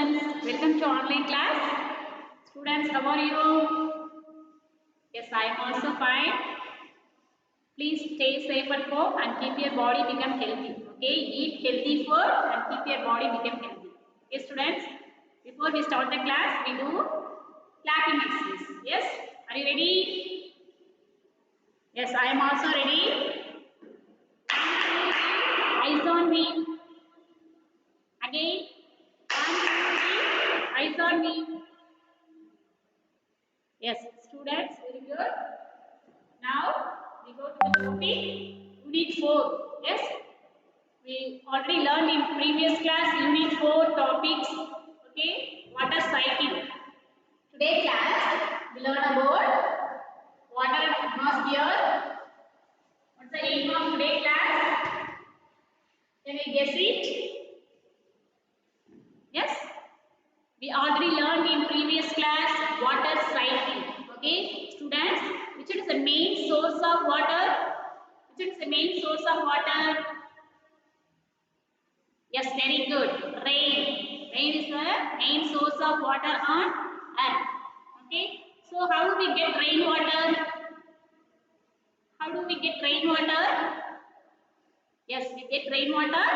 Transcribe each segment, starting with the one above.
students, welcome to online class. Students, how are you? Yes, I am also fine. Please stay safe at home and keep your body become healthy. Okay, eat healthy food and keep your body become healthy. Okay, students. Before we start the class, we do clapping exercise. Yes, are you ready? Yes, I am also ready. Eyes on me. Again. 1, 2, 3. Eyes on me. Yes, students, very good. Now we go to the topic Unit 4. Yes, we already learned in previous class Unit 4 topics. Okay, water cycle. Today class we learn about water and atmosphere. What's the aim of today class? Can you guess it? Yes, we already learned in previous class water cycle. Okay, students, which is the main source of water? Which is the main source of water? Yes, very good. Rain. Rain is the main source of water on earth. Okay, so how do we get rainwater? How do we get rainwater? Yes, we get rainwater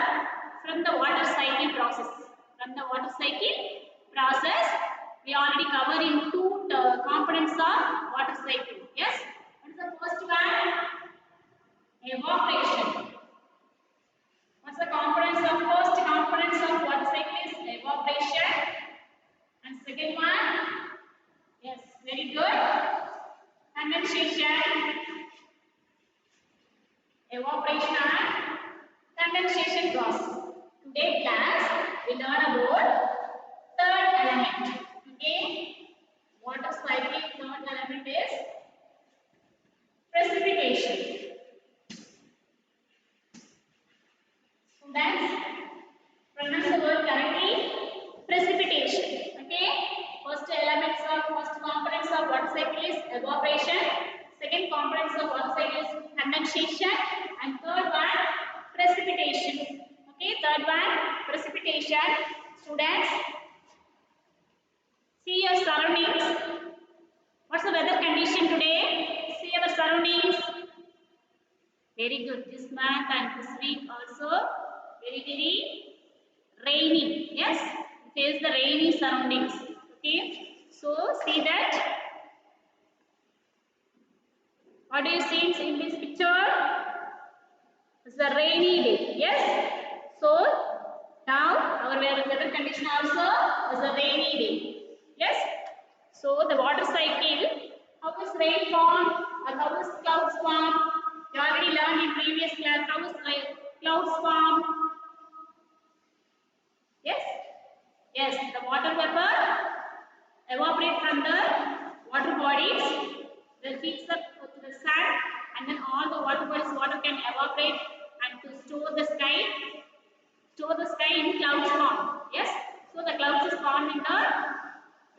from the water cycle process. From the water cycle process, we already covered in two components of water cycle. Yes, what is the first one? Evaporation. What's the components of first components of water cycle is evaporation. And second one, yes, very good. Condensation. Evaporation and condensation process. Today class we learn about third element. Okay, water cycle third element is precipitation. Students, pronounce the word correctly. Precipitation. Okay, first components of water cycle is evaporation. Second components of water cycle is condensation, and third one precipitation. Okay, third one precipitation. Students, see your surroundings. What's the weather condition today? See our surroundings. Very good. This month and this week also very rainy. Yes, it is the rainy surroundings. Okay, so see that. What do you see in this picture? It's a rainy day. Yes. So now our weather condition also is a rainy day. Yes. So the water cycle, how is rain formed or how is clouds formed? You already learned in previous class how is clouds formed. Yes. Yes. The water vapor evaporate from the water bodies. That heats up to the sun, and then all the water bodies water can evaporate and to store the sky in clouds form. Yes, so the clouds is formed in the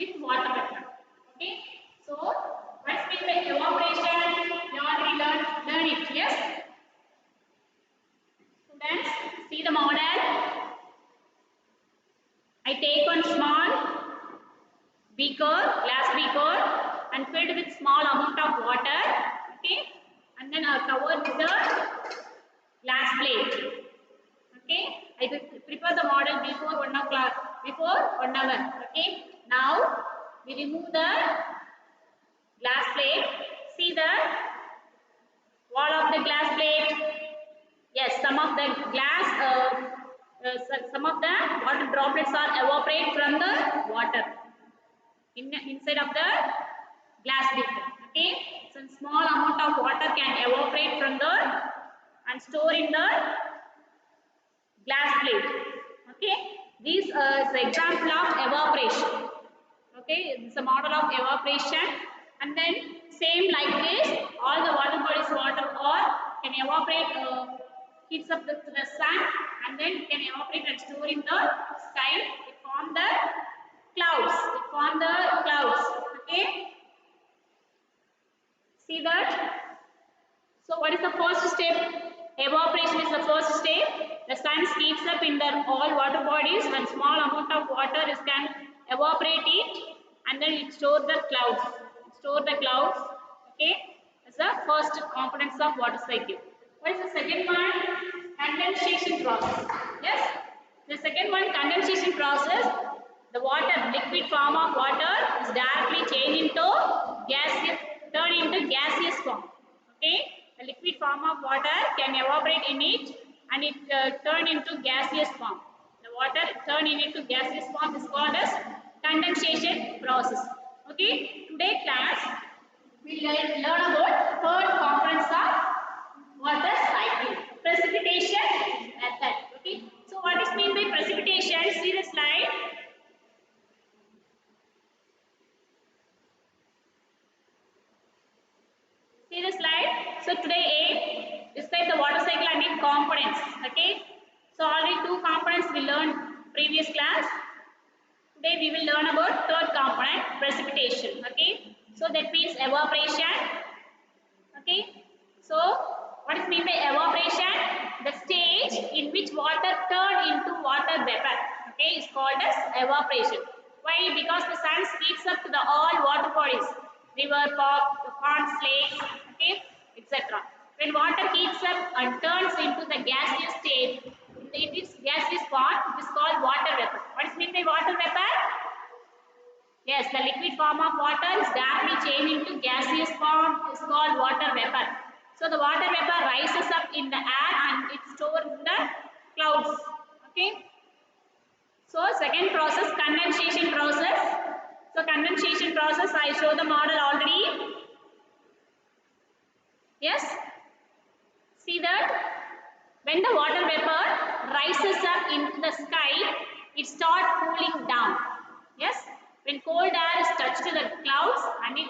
with water vapor. Okay, so what's mean by evaporation? You already learn it. Yes, students, see the model. I take one small beaker, glass beaker, and filled with small amount of water. Okay, and then I covered with the glass plate. Okay, I will prepare the model before 1 o'clock, before 1 hour. Okay, now we remove the glass plate. See the wall of the glass plate. Yes, some of the water droplets are evaporate from the water inside of the glass beaker. Okay, some small amount of water can evaporate from the and store in the glass plate. Okay, this is the example of evaporation. Okay, this is a model of evaporation, and then same like this, all the water bodies water or can evaporate, heats up to the sun, and then can evaporate and store in the sky. It form the clouds. It form the clouds. Okay, see that. So what is the first step? Evaporation is the first step. The sun heats up in the all water bodies. When small amount of water is can evaporate it, and then it store the clouds. Store the clouds. Okay, that's the first components of water cycle. What is the second one? Condensation process. Yes, the second one, condensation process. The water, liquid form of water is directly changed into gaseous, turn into gaseous form. Okay, the liquid form of water can evaporate in it and it turn into gaseous form. The water turn into gaseous form is called as condensation process. Okay, today class we learn about third components of water cycle, precipitation method. Okay, so what is mean by precipitation? See the slide. See the slide. So today A describe the water cycle and its components. Okay. So already two components we learned previous class. Today we will learn about third component, precipitation. Okay. So that means evaporation. Okay. So what is mean by evaporation? The stage in which water turn into water vapor. Okay, is called as evaporation. Why? Because the sun heats up to the all water bodies, river, ponds, lakes, okay, etc. When water heats up and turns into the gaseous state, in its gaseous form, it is called water vapor. What is mean by water vapor? Yes, the liquid form of water is directly changed into gaseous form is called water vapor. So the water vapor rises up in the air and it stores in the clouds. Okay. So second process, condensation process. So condensation process, I show the model already. Yes. See that when the water vapor rises up into the sky, it starts cooling down. Yes, when cold air is touched to the clouds and it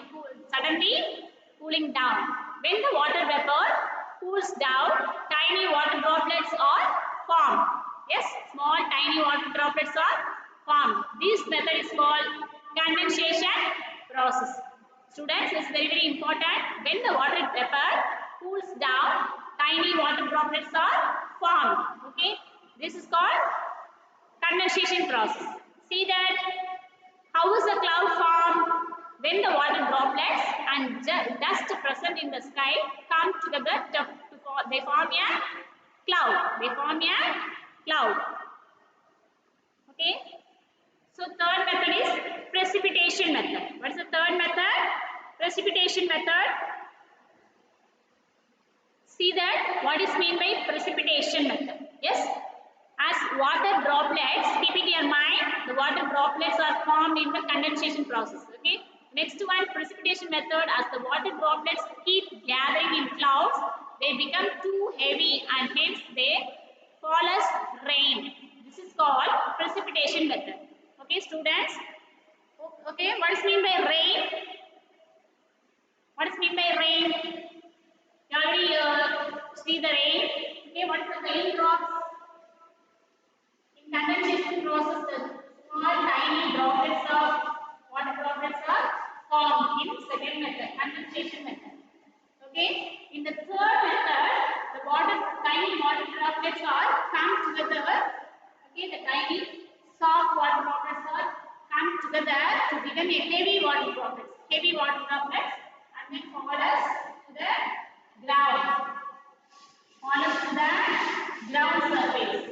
suddenly cooling down. When the water vapor cools down, tiny water droplets are formed. Yes, small tiny water droplets are formed. This method is called condensation process. Students, it's very, very important. When the water vapor cools down, tiny water droplets are formed. Okay, this is called condensation process. See that how is a cloud formed? When the water droplets and dust present in the sky come together they form a cloud. They form a cloud. Okay. So third method is precipitation method. What is the third method? Precipitation method. See that what is mean by precipitation method? Yes. As water droplets, keep in your mind, the water droplets are formed in the condensation process. Okay. Next one, precipitation method. As the water droplets keep gathering in clouds, they become too heavy and hence they fall as rain. This is called precipitation method. Okay, students. Okay, what is mean by rain? What is mean by rain? You already see the rain. Okay, what is the raindrops? In condensation process, the small tiny droplets of water droplets are formed in second method, condensation method. Okay, in the third method, the tiny water droplets are come together. Okay, the tiny soft water droplets are come together to become a heavy water droplets. Heavy water droplets and then fall us to the ground. Fall us to the ground surface.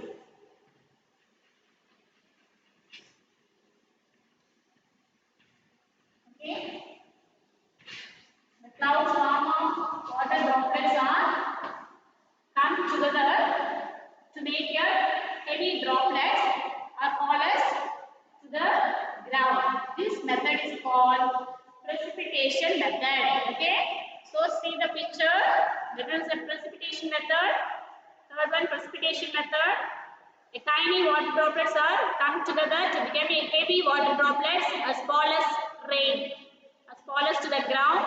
Okay. The cloud form of water droplets are come together to make a heavy droplets or fallers to the ground. This method is called precipitation method. Okay. So see the picture. That is the precipitation method. Third one, precipitation method. A tiny water droplets are come together to become a heavy water droplets as fall as rain. As fall as to the ground.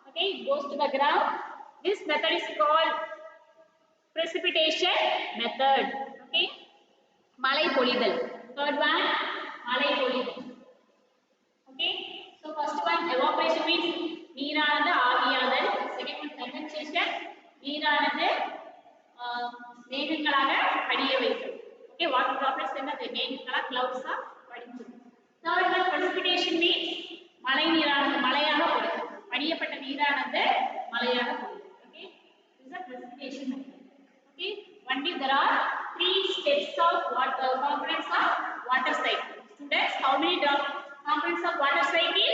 Okay, it goes to the ground. This method is called precipitation method. Okay, malai polidal. Third one, malai polidal. Okay, so first one evaporation means நீரானது ஆவியாதல். Second one condensation நீரானது மேகங்களாக படிய வைக்கும். Okay, water droplets என்னது மேகங்களா clouds-ஆ படிஞ்சிடும். Third one, precipitation means மழை நீரானது மழையாக பொழியும். படியப்பட்ட நீரானது மழையாக பொழியும். Okay, this is a precipitation method. Okay, only there are three steps of water components of water cycle. Students, how many components of water cycle?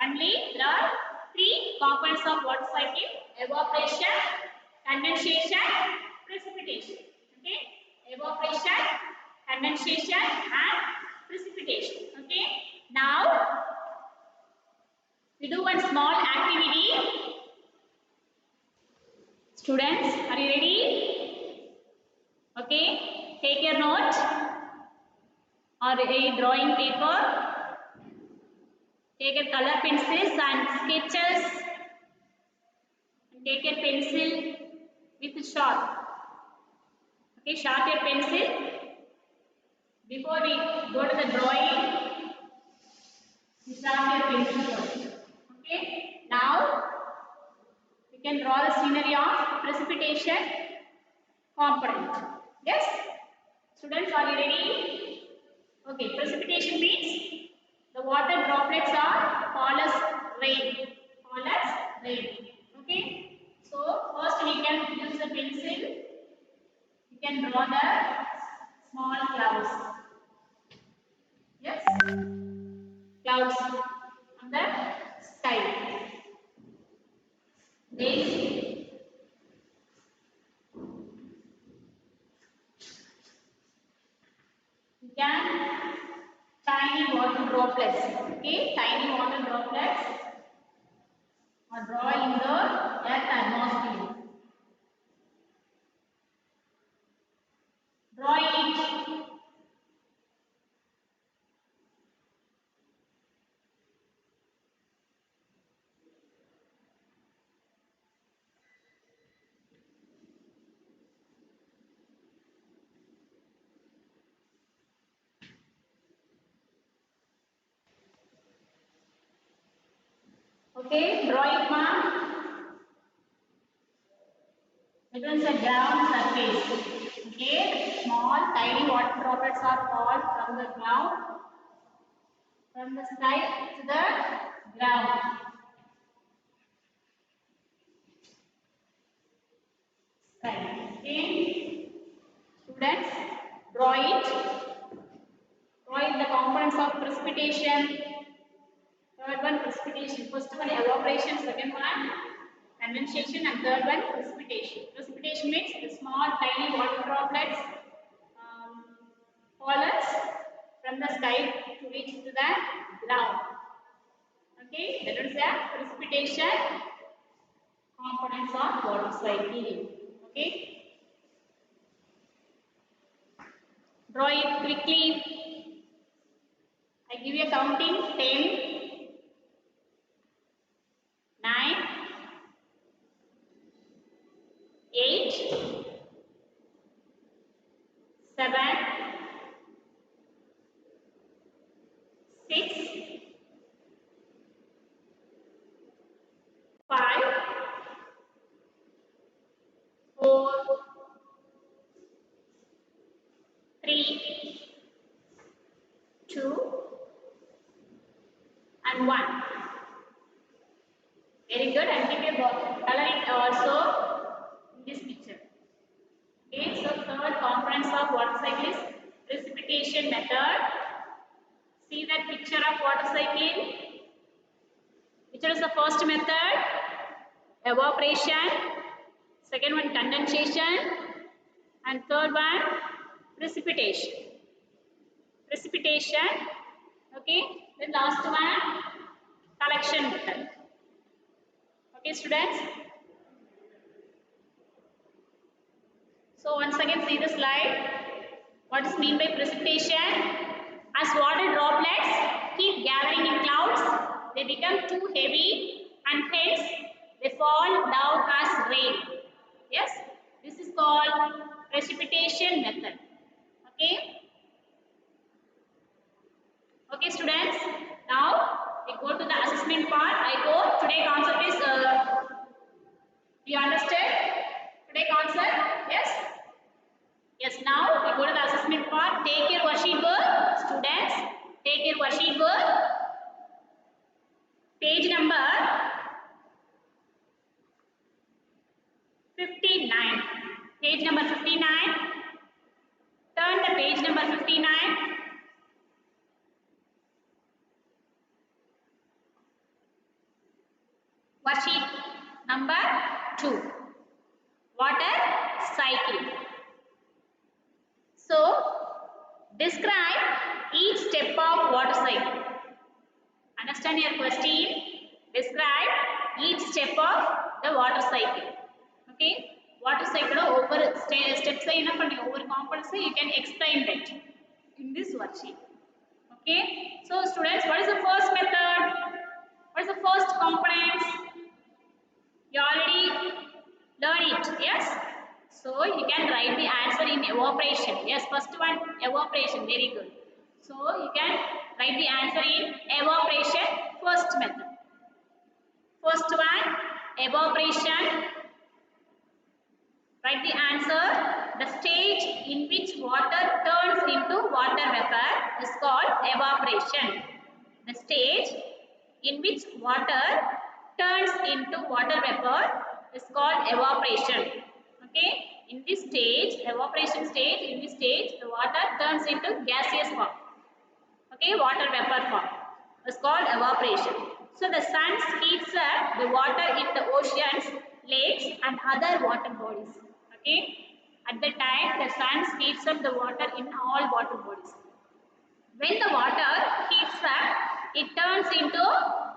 Only there are three components of water cycle: evaporation, condensation, precipitation. Okay, evaporation, condensation, and precipitation. Okay, now we do one small activity. Students, are you ready? Okay, take your note or a drawing paper. Take your color pencils and sketches. And take your pencil with sharp. Okay, sharp your pencil. Before we go to the drawing, you sharp your pencil first. Okay, now we can draw the scenery of precipitation component. Yes? Students, are you ready? Okay, precipitation means the water droplets are fall as rain. Fall as rain. Okay? So, first we can use the pencil. We can draw the small clouds. Yes? Clouds on the sky. Next, we can tiny water droplets. Okay, tiny water droplets are draw in the earth atmosphere. Draw it. Okay, draw it, ma'am. It is a ground surface. Okay, small tiny water droplets are fall from the ground, from the sky to the ground. Sky. Okay, students, draw it. Draw it the components of precipitation. Third one, precipitation. First one, evaporation. Second one, condensation. And third one, precipitation. Precipitation means the small tiny water droplets falls from the sky to reach to the ground. Okay, that is the precipitation components of water cycle. Okay, draw it quickly. I give you a counting: 10, 9, 8, 7, 6, 5, 4, 3, 2, and 1. Very good. And keep your color it also in this picture. Okay, so third components of water cycle is precipitation method. See that picture of water cycle. Which is the first method? Evaporation. Second one, condensation. And third one, precipitation. Precipitation. Okay. Then last one, collection method. Okay, students. So once again, see the slide. What is mean by precipitation? As water droplets keep gathering in clouds, they become too heavy and hence they fall down as rain. Yes, this is called precipitation method. Okay. Okay, students. Now we go to the assessment part. I hope today concept is you understood today concept? Yes. page number 59. Page number 59. Turn the page number 59. Worksheet number 2. Water cycle. So, describe each step of water cycle. Understand your question? Describe each step of the water cycle. Okay? Water cycle over steps over components you can explain that in this worksheet. Okay? So students, what is the first method? What is the first components? You already learned it, yes? So you can write the answer in evaporation. Yes, first one evaporation, very good. So you can write the answer in evaporation, first method. First one evaporation. Write the answer. The stage in which water turns into water vapor is called evaporation. The stage in which water turns into water vapor is called evaporation. Okay? In this stage, evaporation stage, in this stage, the water turns into gaseous form. Okay? Water vapor form is called evaporation. So the sun heats up the water in the oceans, lakes and other water bodies. Okay? At the time, the sun heats up the water in all water bodies. When the water heats up, it turns into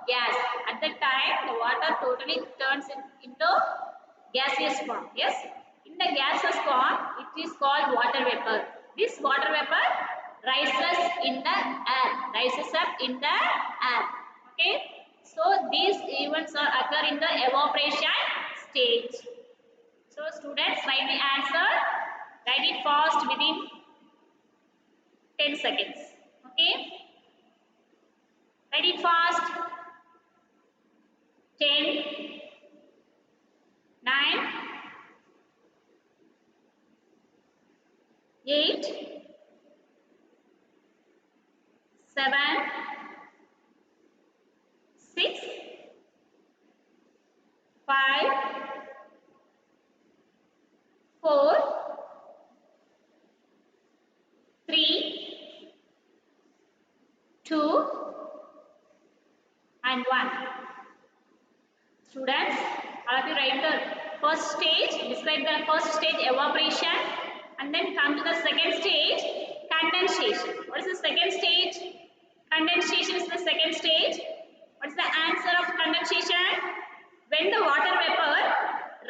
gas. At that time, the water totally turns into gaseous form. Yes? In the gaseous form, it is called water vapor. This water vapor rises in the air. Rises up in the air. Okay? So, these events are occur in the evaporation stage. So, students, write the answer. Write it fast within 10 seconds. Okay? Write it fast. 10, 9, 8, 7, 6, 5, 4, 3, 2 and 1. Students, all of you write the first stage, describe the first stage evaporation and then come to the second stage condensation. What is the second stage? Condensation is the second stage. What is the answer of condensation? When the water vapor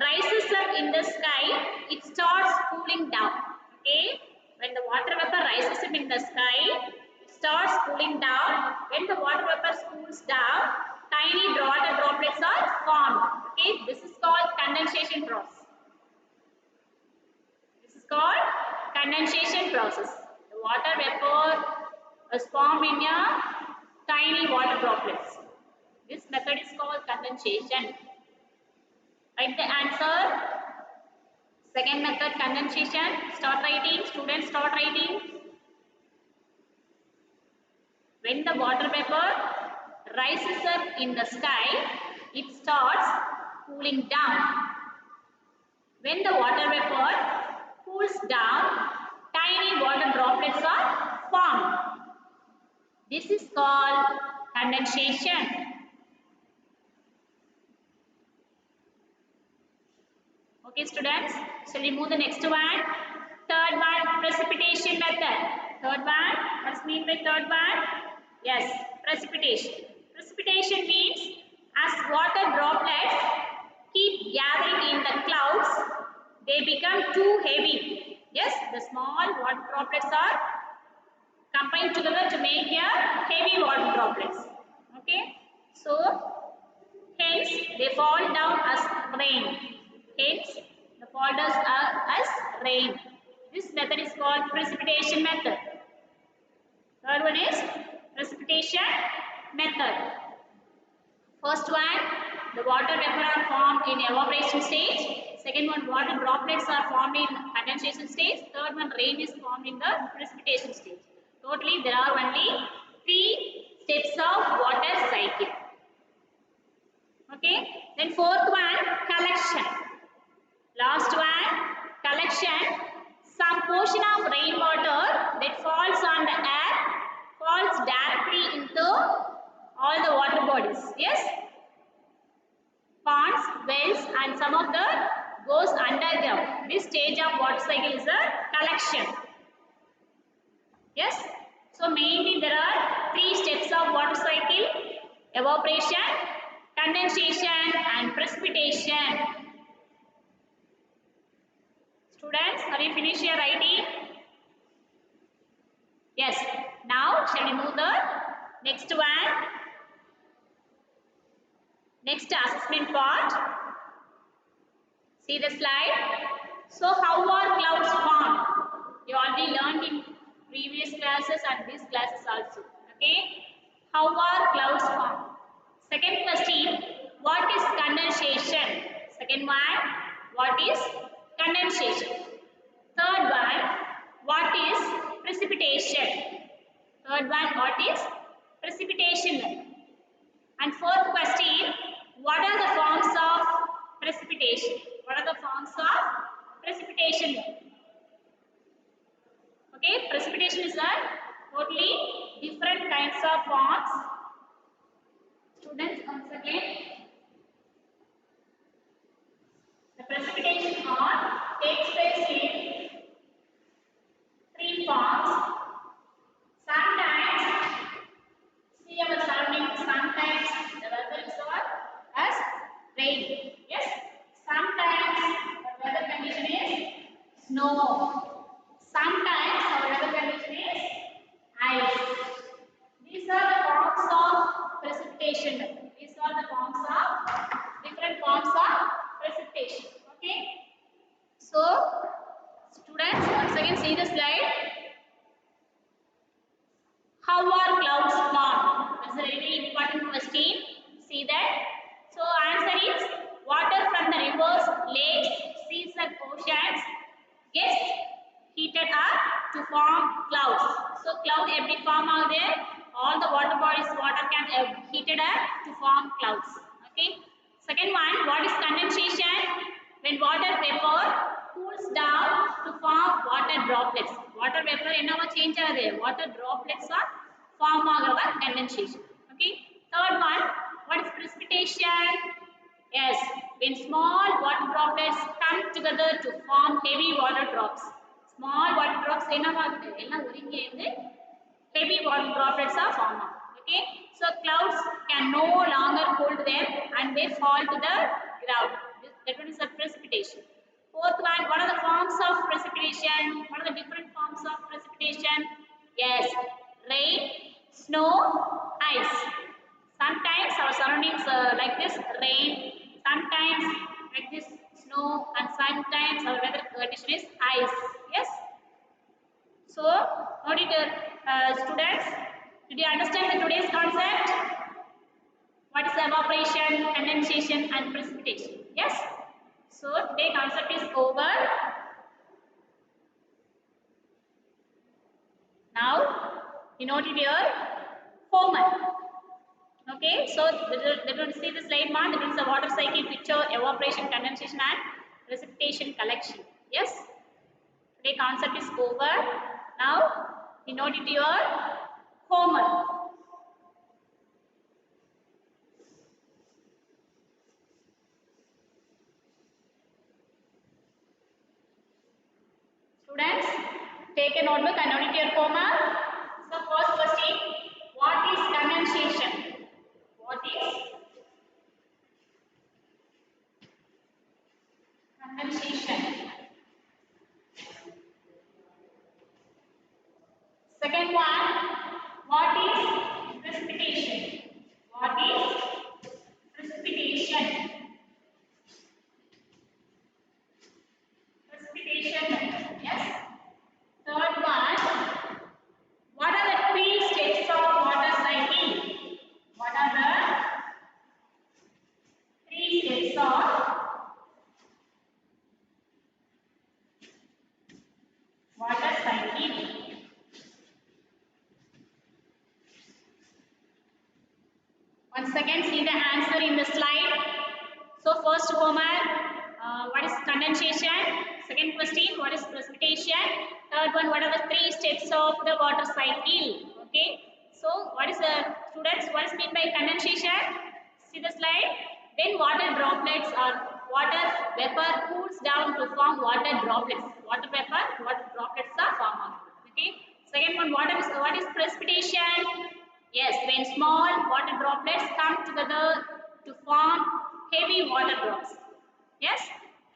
rises up in the sky, it starts cooling down. Okay? When the water vapor rises up in the sky, it starts cooling down. When the water vapor cools down, tiny water droplets are formed. Okay? This is called condensation process. This is called condensation process. The water vapor is formed in a tiny water droplets. This method is called condensation. Write the answer. Second method, condensation. Start writing. Students, start writing. When the water vapor rises up in the sky, it starts cooling down. When the water vapor cools down, tiny water droplets are formed. This is called condensation. Okay, students. Shall we move the next one? Third one, precipitation method. Third one, what's mean by third one? Yes, precipitation. Precipitation means as water droplets keep gathering in the clouds, they become too heavy. Yes, the small water droplets are combined together to make a heavy water droplets. Okay, so hence they fall down as rain. Hence the fall down as rain. This method is called precipitation method. Third one is precipitation method. First one, the water vapor are formed in evaporation stage. Second one, water droplets are formed in condensation stage. Third one, rain is formed in the precipitation stage. Totally, there are only 3 steps of water cycle. Okay. Then fourth one, collection. Last one, collection. Some portion of rainwater that falls on the earth falls directly into all the water bodies. Yes. Ponds, wells, and some of the goes underground. This stage of water cycle is a collection. Yes. So mainly there are three steps of water cycle: evaporation, condensation, and precipitation. Students, have you finished your writing? Yes. Now shall we move the next one? Next assessment part. See the slide. So how are clouds formed? You already learned in previous classes and these classes also. Okay. How are clouds formed? Second question, what is condensation? Second one, what is condensation? Third one, what is precipitation? Third one, what is precipitation? And fourth question, what are the forms of precipitation? What are the forms of precipitation? Okay, precipitation is a totally different kinds of forms. Students, once again, the precipitation takes place in three forms. Sometimes, see our surroundings, sometimes the weather is as rain. Yes, sometimes the weather condition is snow. Sometimes our weather condition is ice. These are the forms of precipitation. These are the forms of different forms of precipitation. Okay. So, students, once again see the slide. How are clouds formed? That's a very important question. See that. So, answer is water from the rivers, lakes, seas and oceans gets heated up to form clouds. So, cloud every form are there. All the water bodies water can heated up to form clouds. Okay. Second one, what is condensation? When water vapor cools down to form water droplets. Water vapor enna change agade. Water droplets are form agava condensation. Okay. Third one, what is precipitation? Yes, when small water droplets come together to form heavy water drops. Small water drops enna agade. Ella oringe irundhu heavy water droplets are formed. Okay. So clouds can no longer hold them and they fall to the ground. That one is a precipitation. Fourth one, what are the forms of precipitation? What are the different forms of precipitation? Yes, rain, snow, ice. Sometimes our surroundings like this rain, sometimes like this snow, and sometimes our weather condition is ice. Yes. So, what did students? Did you understand the today's concept? What is evaporation, condensation, and precipitation? Yes. So today's concept is over. Now, you noted your homework. Okay. So they will see the slide mark. That is the water cycle picture, evaporation, condensation, and precipitation collection. Yes. Today's concept is over. Now, you noted your homework. Students, take a notebook and note your homework. So first question, what is condensation? What is condensation? Second one, what is precipitation? What is precipitation? Precipitation, yes. Third one, what are the three steps of water cycle? What are the three steps of water cycle? Once again, see the answer in the slide. So first homework, what is condensation? Second question, what is precipitation? Third one, what are the three steps of the water cycle? Okay. So what is the students? What is meant by condensation? See the slide. When water droplets or water vapor cools down to form water droplets. Water vapor, water droplets are formed. Okay. Second one, what is precipitation? Yes, when small water droplets come together to form heavy water drops. Yes,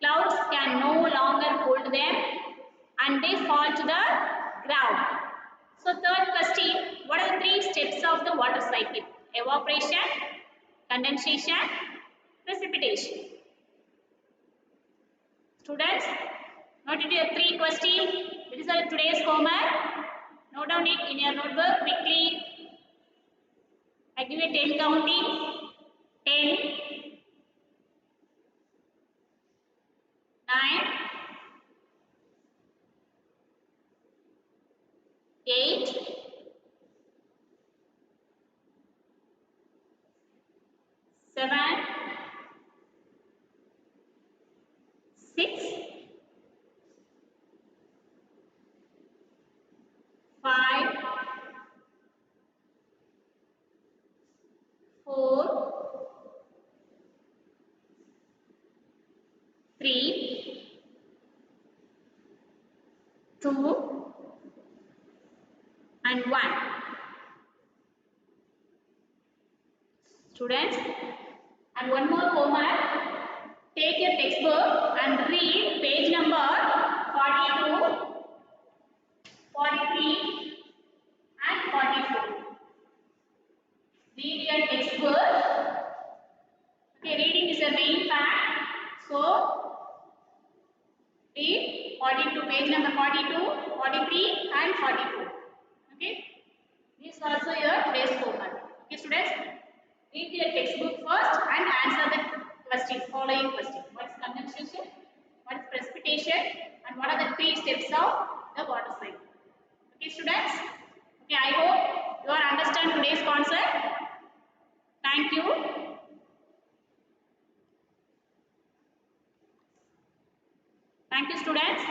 clouds can no longer hold them and they fall to the ground. So third question, what are the three steps of the water cycle? Evaporation, condensation, precipitation. Students, note it your three questions. This is our today's homework. Note down it in your notebook quickly. I give you 10 counting. 10, 9, 8, 7, 6, 5, 4, 3, 2, and 1. Students, and one more homework. Take your textbook and read page number 42, 43, and 44. Read your textbook. Okay, reading is the main fact. So, read 42, page number 42, 43, and 44. Okay. This is also your today's homework. Okay, students. Read your textbook first and answer the questions, following questions. What is condensation? What is precipitation? And what are the three steps of the water cycle? Okay, students. Okay, I hope you are understand today's concept. Thank you. Thank you, students.